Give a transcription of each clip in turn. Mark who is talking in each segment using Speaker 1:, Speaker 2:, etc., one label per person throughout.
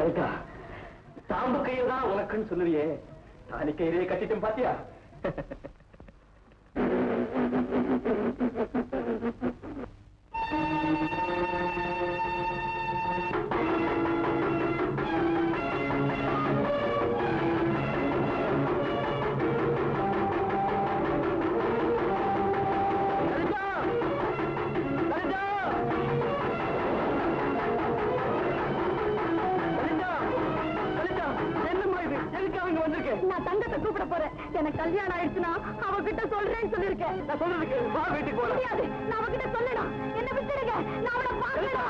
Speaker 1: லலிதா, தாம்பு கையில் தான் உனக்குன்னு சொல்லுறியே, தாலி கயிறே கட்டிட்டேன் பாத்தியா?
Speaker 2: நான் தங்கத்தை கூப்பிட போறேன். எனக்கு கல்யாணம் ஆயிடுச்சுன்னா அவகிட்ட சொல்றேன்னு சொல்லிருக்கேன்.
Speaker 1: நான் சொல்றதுக்கு வா, வீட்டுக்கு போறேன்.
Speaker 2: முடியாது, நான் அவகிட்ட சொல்லணும். என்ன விட்டுடுங்க, நான் அவளை பார்க்கணும்.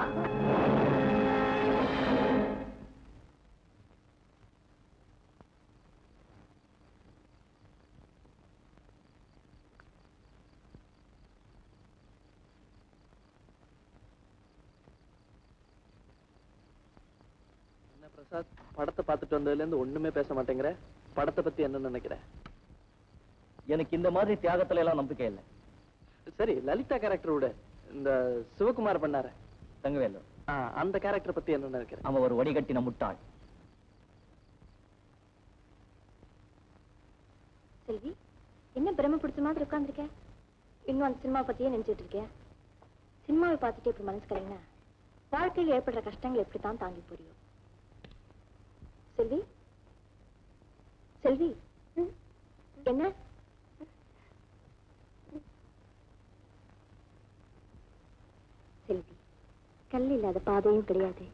Speaker 1: பிரசாத், படத்தை பார்த்துட்டு வந்ததுல இருந்து ஒண்ணுமே பேச மாட்டேங்கிற. படத்தை பத்தி என்ன நினைக்கிற?
Speaker 3: எனக்கு இந்த மாதிரி தியாகத்துல எல்லாம் நம்பிக்கை இல்லை.
Speaker 1: சரி, லலிதா கேரக்டர் விட இந்த சிவகுமார் பண்ணார
Speaker 3: தங்கவேலு,
Speaker 1: அந்த கேரக்டர் பத்தி என்ன நினைக்கிற?
Speaker 3: அவன் ஒரு வடிகட்டின முட்டாள்.
Speaker 2: செல்வி, என்ன பிரம்ம பிடிச்ச மாதிரி உட்கார்ந்துருக்க? இன்னும் அந்த சினிமா பத்தியே நினைச்சிட்டு இருக்கேன். சினிமாவை பார்த்துட்டு இப்படி மனசு கலைங்க, வாழ்க்கையில் ஏற்படுற கஷ்டங்கள் எப்படித்தான் தாங்கி புரியும். செல்வி, செல்வி, என்ன? செல்வி, கல் இல்லாத பாதையும் கிடையாது,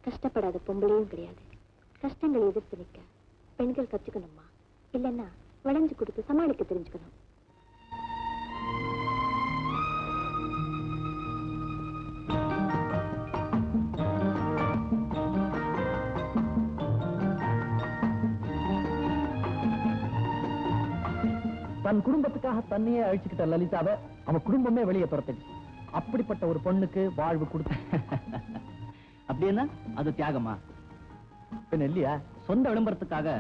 Speaker 2: கஷ்டப்படாத பொம்பளையும் கிடையாது. கஷ்டங்களை எதிர்த்து நிற்க பெண்கள் கத்துக்கணுமா, இல்லைன்னா வளைஞ்சு கொடுத்து சமாளிக்க தெரிஞ்சுக்கணும்.
Speaker 3: தன் குடும்பத்துக்காக தன்னையே அழிச்சுக்கிட்ட லலிதாவை அவன் குடும்பமே வெளியே துரத்துச்சு. அப்படிப்பட்ட ஒரு பொண்ணுக்கு வாழ்வு கொடுத்த அப்படின்னா அது தியாகமா? பின்ன இல்லையா? சொந்த விளம்பரத்துக்காக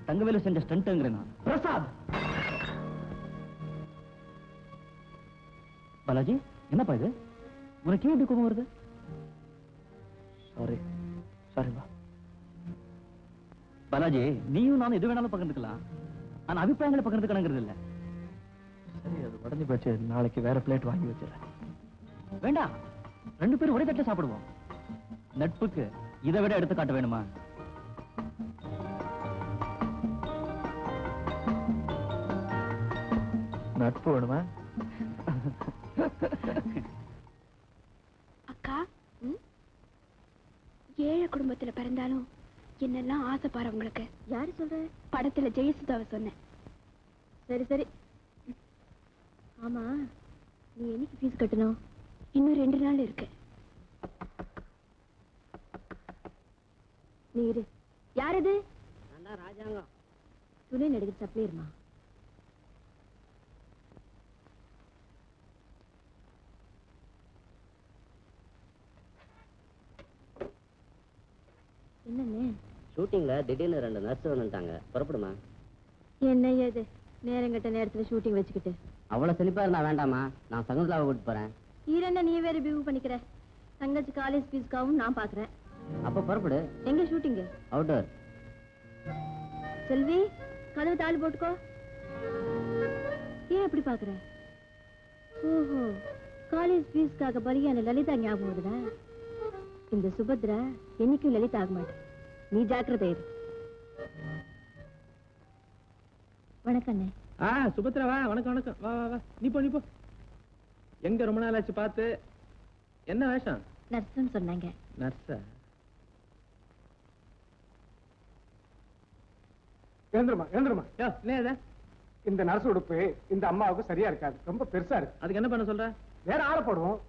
Speaker 3: தங்கவேலு செஞ்ச ஸ்டண்ட்ங்கிறேன். பிரசாத், பாலாஜி, என்னப்பா இது? உனக்கு ஏன் இப்படி கோபம் வருது? சாரி சாரிப்பா. பாலாஜி, நீயும் நானும் எது வேணாலும் பகிர்ந்துக்கலாம், ஆனா அபிப்பிராயங்களை பகிர்ந்துக்கணுங்கிறது இல்ல. சரி, அது உடஞ்சு போச்சு, நாளைக்கு வேற பிளேட் வாங்கி வச்சிடறேன். வேண்டாம், 2 பேரும் ஒரே தட்டில் சாப்பிடுவோம். நட்புக்கு இதை விட எடுத்து காட்ட வேணுமா? நட்பு வேணுமா?
Speaker 2: அக்கா, ஏழை குடும்பத்துல பிறந்தாலும் என்னெல்லாம் ஆசைப்பாரு உங்களுக்கு. யாரு சொல்ற? படத்துல ஜெயசுதாவை சொன்னேன். சரி சரி. ஆமா, நீ என்னைக்கு ஃபீஸ் கட்டணும்? இன்னும் 2 நாள் இருக்கு. நீ இரு. யார் இது?
Speaker 4: ராஜாங்கம்.
Speaker 2: துணை நடிகர் சப்ளையர்மா. என்னன்னு?
Speaker 4: ஷூட்டிங்ல திடீர்னு 2 நர்ஸ் வந்துட்டாங்க, புறப்படுமா?
Speaker 2: என்ன ஏது நேரங்கட்ட நேரத்துல ஷூட்டிங் வச்சுக்கிட்டு?
Speaker 4: அவ்வளவு செழிப்பா இருந்தா வேண்டாமா, நான் சகுந்தலாவை கூட்டிட்டு போறேன்.
Speaker 2: ஈரண்ணா, நீ வேற பியூ பண்ணிக்கிற. தங்கச்சி காலேஜ் ஃபீஸ்க்காகவும் நான் பாக்குறேன்.
Speaker 4: அப்ப புறப்படு.
Speaker 2: எங்க ஷூட்டிங்?
Speaker 4: அவுட்டோர்.
Speaker 2: செல்வி, கதவு தாலி போட்டுக்கோ. ஏன் அப்படி பாக்குற? ஓஹோ, காலேஜ் ஃபீஸ்க்காக பலியான லலிதா ஞாபகம் வருதா? இந்த சுபத்ரா என்னைக்கும் லலிதா ஆக மாட்டேன், நீ ஜாக்கிரதை இரு. வணக்கம் அண்ணே.
Speaker 1: சுபத்ரா, வா. வணக்கம் வணக்கம். வா வா வா, நீ போ நீ போ. எங்க ரொம்ப நாள் ஆச்சு பார்த்து. என்ன வேஷம்?
Speaker 2: நர்ஸ்ன்னு சொன்னாங்க.
Speaker 1: நர்ஸா?
Speaker 5: எழுந்துருமா எழுந்துருமா.
Speaker 1: என்ன
Speaker 5: இந்த நர்ஸ் உடுப்பு இந்த அம்மாவுக்கு சரியா இருக்காது, ரொம்ப பெருசா இருக்கு.
Speaker 1: அதுக்கு என்ன பண்ண சொல்ற?
Speaker 5: வேற ஆளை போடுவோம்.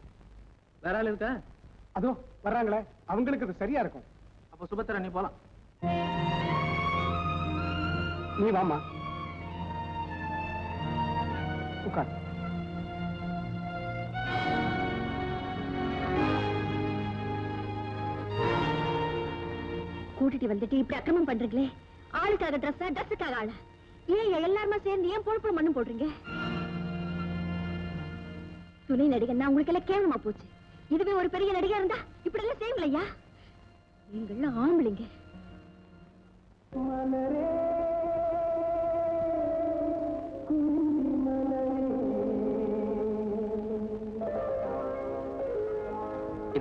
Speaker 1: வேற ஆள் இருக்கா?
Speaker 5: அதோ வர்றாங்களே, அவங்களுக்கு இது சரியா இருக்கும்.
Speaker 1: அப்ப சுபத்ரா, நீ போலாம்.
Speaker 5: நீ வாமா, உட்கார்.
Speaker 2: கூட்டிட்டு வந்துட்டு இப்படி அக்கிரமம் பண்றீங்களே. ஆளுக்காக ட்ரெஸ்ஸா, ட்ரெஸ்ஸுக்காக ஆளா? ஏன் எல்லாருமா சேர்ந்து ஏன் பொழுப்பு மண்ணும் போடுறீங்க? துணை நடிகன்னா உங்களுக்கு எல்லாம் கேவலமா போச்சு. இதுவே ஒரு பெரிய நடிகா இருந்தா இப்படி எல்லாம் செய்வீங்களா? நீங்கெல்லாம் ஆம்பளைங்க,
Speaker 1: இந்த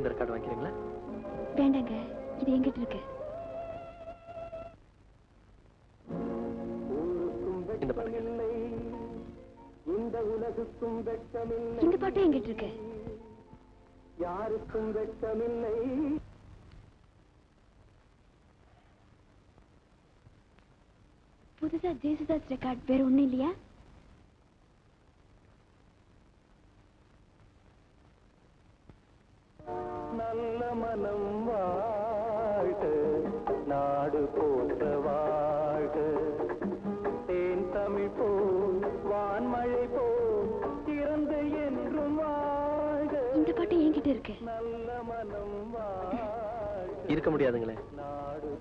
Speaker 1: ரெக்கார்டு வாங்கிக்கிறீங்களா?
Speaker 2: வேண்டாங்க, இது என்கிட்ட இருக்கு.
Speaker 1: இந்த பாருங்க.
Speaker 2: இந்த பாட்டும் என்கிட்ட இருக்கு.
Speaker 5: யாருக்கும் வெட்கமில்லை.
Speaker 2: புதுசா ஜேசுதாஸ் ரெக்கார்ட் வேற ஒண்ணும் இல்லையா?
Speaker 5: நல்ல மனம் வாழ்க, நாடு போற்ற வாழ்க, தேன் தமிழ் போல் வான்மழை போல் திறந்து என்றும் வாழ்க.
Speaker 2: இந்த பாட்டு என்கிட்ட இருக்கு.
Speaker 5: நல்ல மனம் வாழ்க.
Speaker 1: இருக்க முடியாதுங்களே.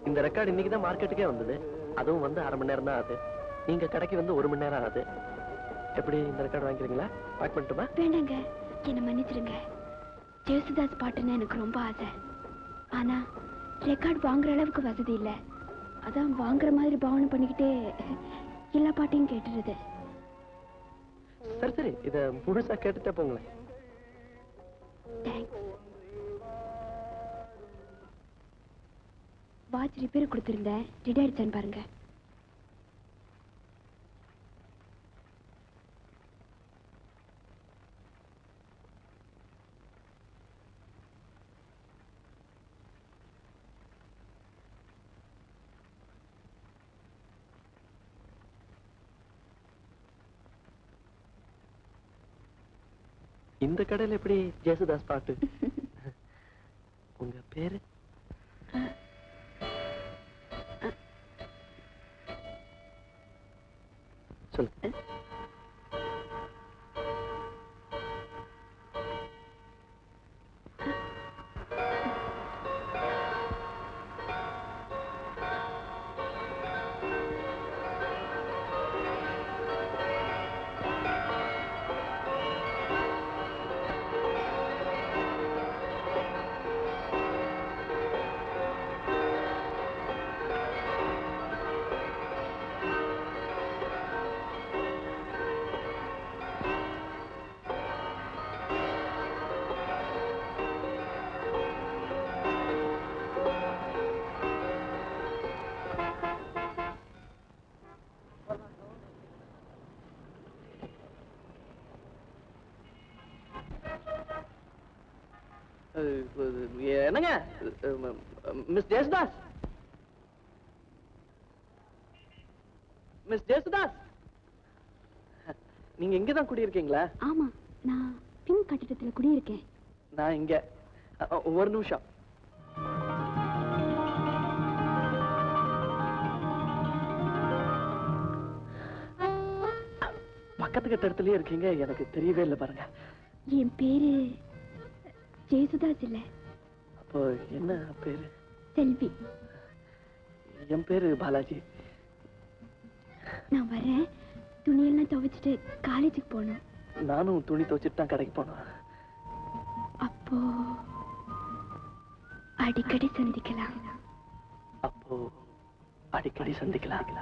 Speaker 1: இந்த ரெக்கார்டு இன்னைக்கு தான் மார்க்கெட்டுக்கே வந்தது. அதுவும் வந்து 1/2 மணி நேரம் தான் ஆகுது. நீங்க கடைக்கு வந்து 1 மணி நேரம் ஆகுது. எப்படி இந்த ரெக்கார்டு வாங்கிக்கிறீங்களா? பேக் பண்ணட்டுமா?
Speaker 2: வேண்டாங்க, என்ன மன்னிச்சிருங்க. ஜேசுதாஸ் பாட்டுன்னு எனக்கு ரொம்ப ஆசை. ஆனா ரெக்கார்ட் வாங்குற அளவுக்கு வசதி இல்லை. அதான் வாங்குற மாதிரி பாவனை பண்ணிக்கிட்டே எல்லா பாட்டையும் கேட்டுருது.
Speaker 1: சரி சரி, இத முழுசா கேட்டுட்டே போங்களேன்.
Speaker 2: தேங்க்ஸ். வாட்ச் ரிப்பேர் கொடுத்துருந்தேன், ரெடி ஆயிடுச்சான்னு பாருங்க.
Speaker 1: இந்த கடையில எப்படி ஜேசுதாஸ் பாட்டு? உங்க பேரு? சொல்லு. என்னங்க மிஸ் ஜேசுதாஸ், மிஸ் ஜேசுதாஸ், நீங்க இங்கதான் குடியிருக்கீங்களா?
Speaker 2: ஆமா, நான் பின் கட்டிடத்துல குடியிருக்கேன்.
Speaker 1: நான் இங்க. ஒரு நிமிஷம். பக்கத்து கட்டடத்திலேயே இருக்கீங்க, எனக்கு தெரியவே இல்லை பாருங்க.
Speaker 2: என் பேரு ஜேசுதாஸ் இல்ல.
Speaker 1: அப்போ என்ன பேரு?
Speaker 2: செல்வி.
Speaker 1: என் பேரு பாலாஜி.
Speaker 2: நான் வரேன், துணியெல்லாம் துவைச்சிட்டு காலேஜுக்கு போகணும்.
Speaker 1: நானும் துணி துவைச்சிட்டு தான் கடைக்கு போனோம்.
Speaker 2: அப்போ அடிக்கடி சந்திக்கலாம்.
Speaker 1: அப்போ அடிக்கடி சந்திக்கலாம்.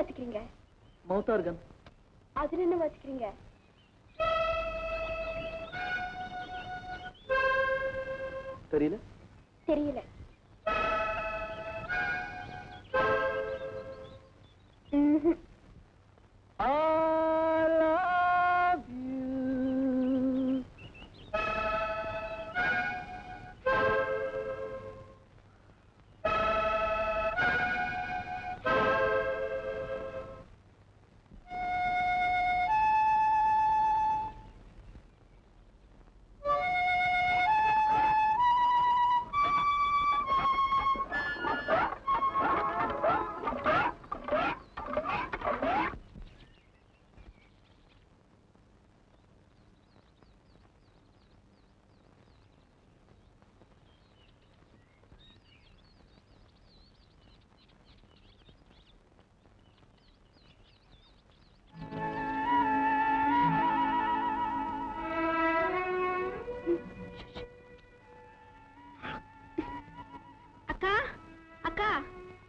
Speaker 2: வாசிக்கிறீங்க?
Speaker 3: Mouth organ.
Speaker 2: அதுல என்ன வாசிக்கிறீங்க?
Speaker 3: தெரியல.
Speaker 2: தெரியல.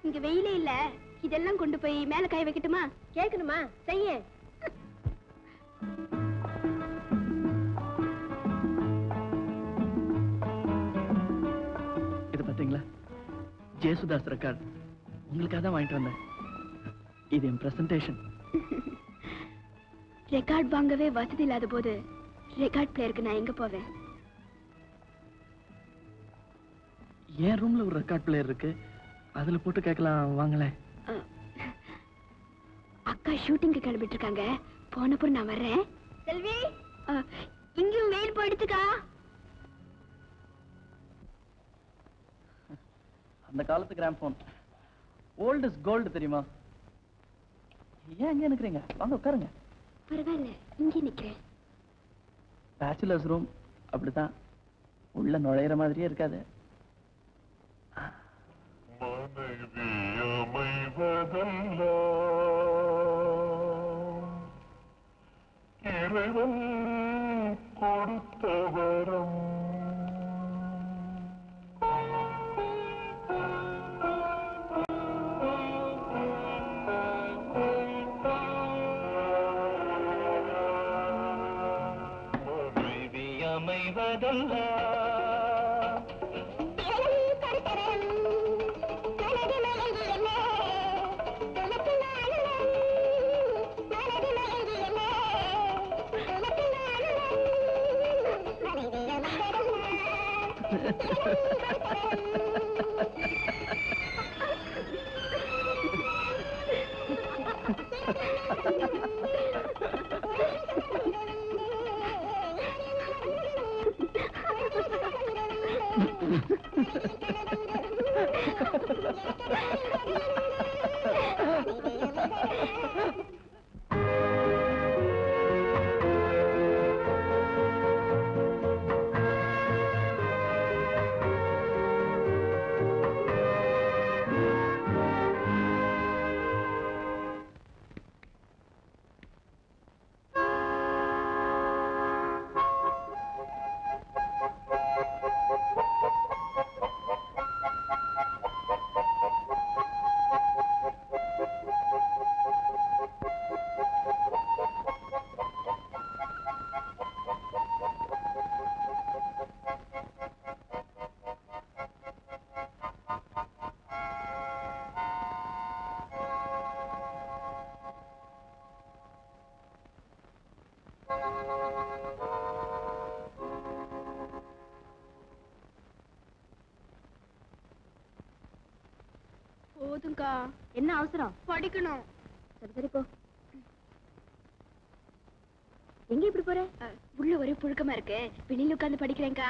Speaker 2: இங்க வெயிலே இல்ல, இதெல்லாம் கொண்டு போய் மேல காய வைக்கட்டுமா? கேட்கணுமா? செய்ய.
Speaker 3: இது பாத்தீங்களா, ஜேசுதாஸ் ரெக்கார்ட். உங்களுக்காக தான் வாங்கிட்டு வந்தேன். இது என் பிரசன்டேஷன்.
Speaker 2: ரெக்கார்ட் வாங்கவே வசதி இல்லாத போது ரெக்கார்ட் பிளேயருக்கு நான் எங்க போவேன்?
Speaker 3: என் ரூம்ல ஒரு ரெக்கார்ட் பிளேயர் இருக்கு, அதுல போட்டு கேட்கலாம் வாங்களேன்.
Speaker 2: அக்கா ஷூட்டிங்க்கு கிளம்பிட்டு இருக்காங்க, போனப்புறம் நான் வர்றேன். செல்வி, இங்கேயும் வெயில் போயிடுச்சுக்கா.
Speaker 3: அந்த காலத்து கிராம்ஃபோன், ஓல்ட் இஸ் கோல்டு தெரியுமா? ஏன் அங்கே நிக்கிறீங்க? வாங்க உட்காருங்க.
Speaker 2: பரவாயில்ல, இங்கே நிக்கிறேன்.
Speaker 3: பேச்சுலர்ஸ் ரூம் அப்படித்தான், உள்ள நுழையிற மாதிரியே இருக்காது.
Speaker 6: இறைவன் கொடுத்த வரம் மனைவி அமைவதல்ல.
Speaker 2: போதுங்கா. என்ன அவசரம்? படிக்கணும். சரி சரி போ. எங்க இப்படி போற? உள்ள ஒரே புழுக்கமா இருக்கு, வெளியில உட்கார்ந்து படிக்கிறேன்க்கா.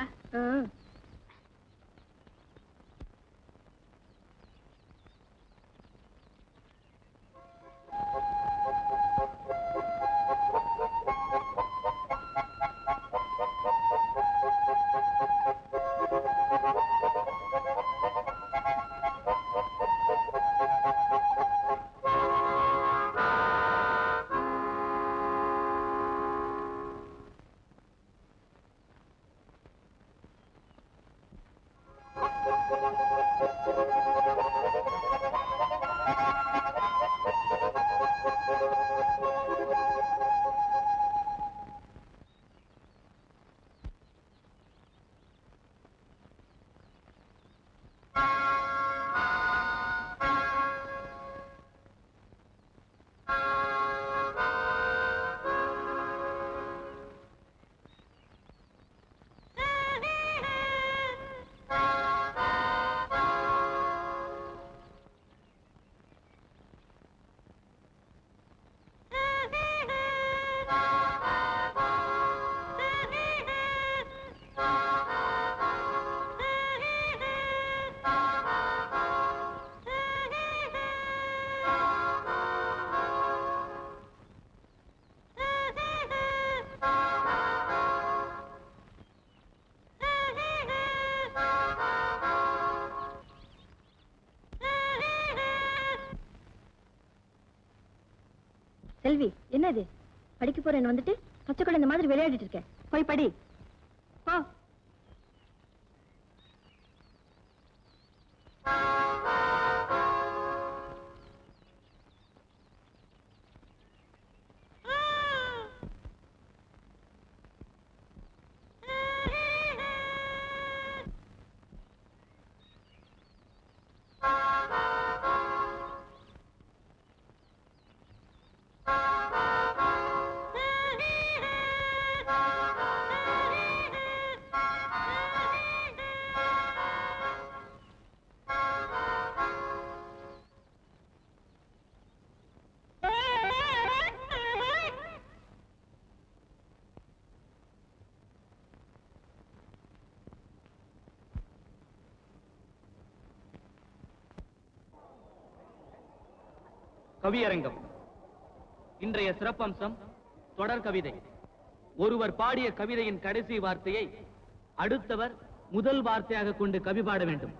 Speaker 2: செல்வி, என்னது படிக்க போறேன்னு வந்துட்டு பச்சை குழந்தை மாதிரி விளையாடிட்டு இருக்கேன். போய் படி போ.
Speaker 3: கவியரங்கம். இன்றைய சிறப்பம்சம் தொடர் கவிதை. ஒருவர் பாடிய கவிதையின் கடைசி வார்த்தையை அடுத்தவர் முதல் வார்த்தையாக கொண்டு கவி பாட வேண்டும்.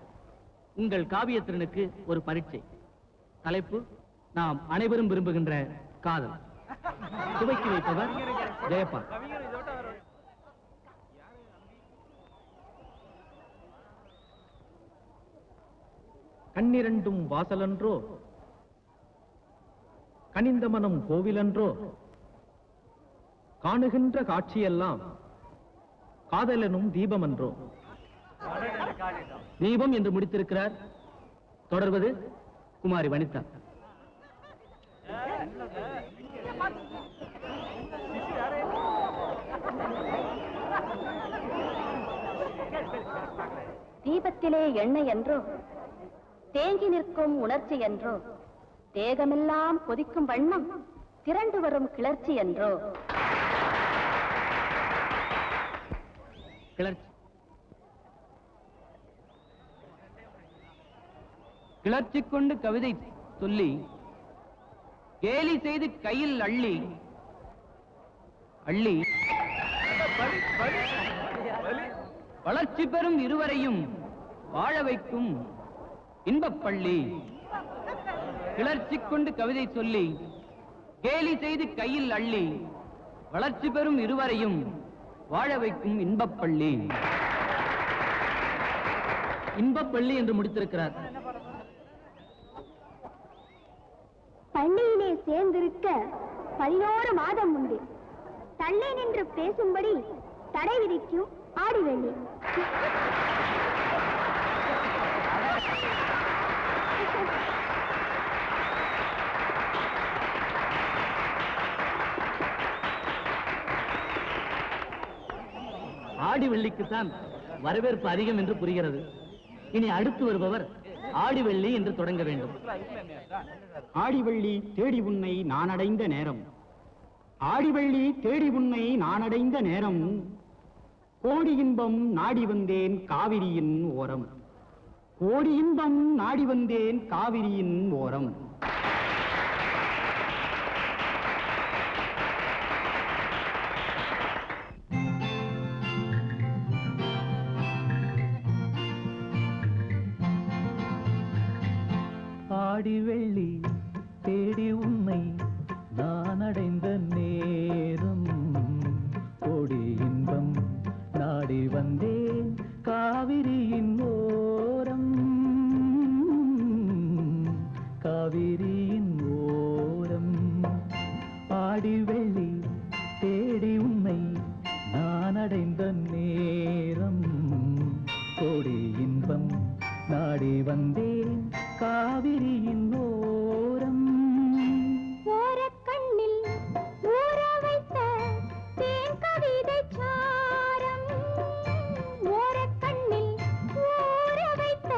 Speaker 3: உங்கள் காவியத்திறனுக்கு ஒரு பரீட்சை. தலைப்பு நாம் அனைவரும் விரும்புகின்ற காதல். துவக்கி வைப்பவர் ஜெயபால். கண்ணிரண்டும் வாசலன்றோ, கனிந்த மனம் கோவிலன்றோ, காணுகின்ற காட்சியெல்லாம் காதலனும் தீபமன்றோ. தீபம் என்று முடித்திருக்கிறார். தொடர்வது குமாரி வனிதா.
Speaker 2: தீபத்திலே எண்ணெய் என்றோ, தேங்கி நிற்கும் உணர்ச்சி என்றோ, தேகமெல்லாம் கொதிக்கும் வண்ணம் திரண்டு வரும் கிளர்ச்சி என்றோ.
Speaker 3: கிளர்ச்சி கிளர்ச்சி கொண்டு கவிதை சொல்லி கேலி செய்து கையில் அள்ளி அள்ளி வளர்ச்சி பெறும் இருவரையும் வாழ வைக்கும் இன்பப்பள்ளி. கிளர்ச்சி கொண்டு கவிதை சொல்லி கேலி செய்து கையில் அள்ளி வளர்ச்சி பெறும் இருவரையும் வாழ வைக்கும் இன்பப்பள்ளி. இன்பப்பள்ளி என்று முடித்திருக்கிறார்.
Speaker 2: பள்ளியிலே சேர்ந்திருக்க 11 மாதம் உண்டு. தள்ளி நின்று பேசும்படி தடை விதிக்கும் ஆடிவெள்ளி.
Speaker 3: ஆடி வெள்ளிக்குத்தான் வரவேற்பு அதிகம் என்று புரிகிறது. இனி அடுத்து வருபவர் ஆடிவெள்ளி என்று தொடங்க வேண்டும்.
Speaker 7: ஆடிவள்ளி தேடி உன்னை நான் அடைந்த நேரம், ஆடிவள்ளி தேடி உன்னை நான் அடைந்த நேரம், கோடி இன்பம் நாடி வந்தேன் காவிரியின் ஓரம், கோடி இன்பம் நாடி வந்தேன் காவிரியின் ஓரம்.
Speaker 3: ஆடிவெள்ளி தேடி உன்னை நான் அடைந்த நேரம், கோடி இன்பம் நாடி வந்தேன் காவிரியின் ஓரம், காவிரியின் ஓரம். ஆடிவெள்ளி தேடி உன்னை நான் அடைந்த நேரம், கோடி இன்பம் நாடி வந்தேன் காவிரியின் ஓரம்.
Speaker 2: ஓரக்கண்ணில் ஊற வைத்த தேன் கவிதை சாரம், ஓரக்கண்ணில் ஊற வைத்த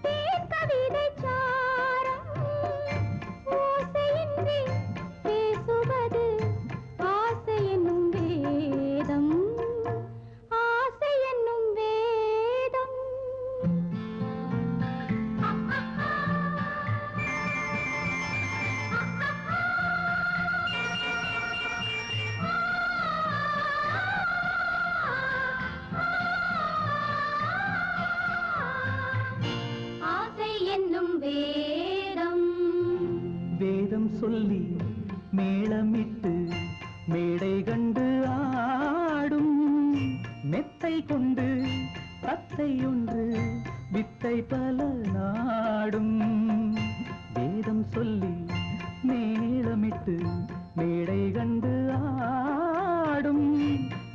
Speaker 2: தேன் கவிதை சாரம், ஓசையின்றி பேசுவது ஆசை என்னும் வேதம், ஆசை என்னும் வேதம். ஆசை என்னும் வேதம்.
Speaker 3: வேதம் சொல்லி மேளமிட்டு மேடை கண்டு ஆடும் மெத்தை கொண்டு தத்தை ஒன்று வித்தை பல நாடும் வேதம் சொல்லி மேளமிட்டு மேடை கண்டு ஆடும்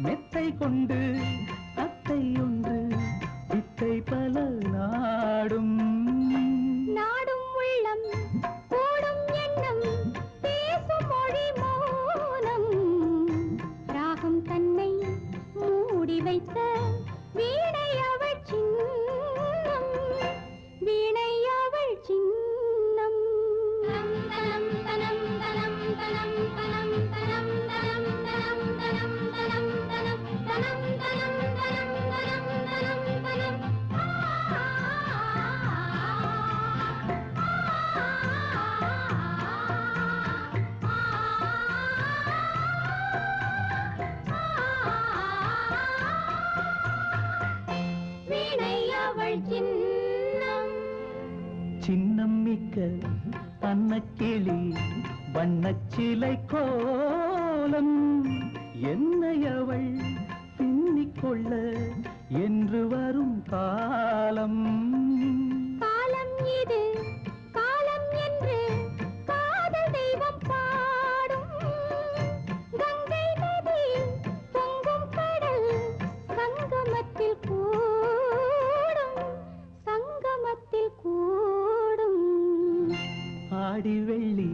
Speaker 3: மெத்தை கொண்டு தத்தை ஒன்று வித்தை பல நாடும்
Speaker 2: நாடும் உள்ளம் கூடும் எண்ணம் பேசும் மொழி மௌனம் ராகம் தன்னை மூடி வைத்த வீணை அவள் சின்னம் வீணை அவள் சின்னம் தனம் தனம் தனம் தனம் தனம் தனம் தனம் தனம் தனம் தனம் தனம் தனம் தனம் தனம் தனம் தனம் வீணை அவள் சின்னம்
Speaker 3: சின்னம் மிக்க அன்னக்கிளி வண்ணச்சிலை கோலம் என்னை அவள் பின்னிக்கொள்ள என்று வரும் காலம்
Speaker 2: காலம் இது காலம் என்று காதல் தெய்வம் பாடும் கங்கை நதி பொங்கும் கடல் சங்கமத்தில் கூடும்
Speaker 3: ஆடி வெள்ளி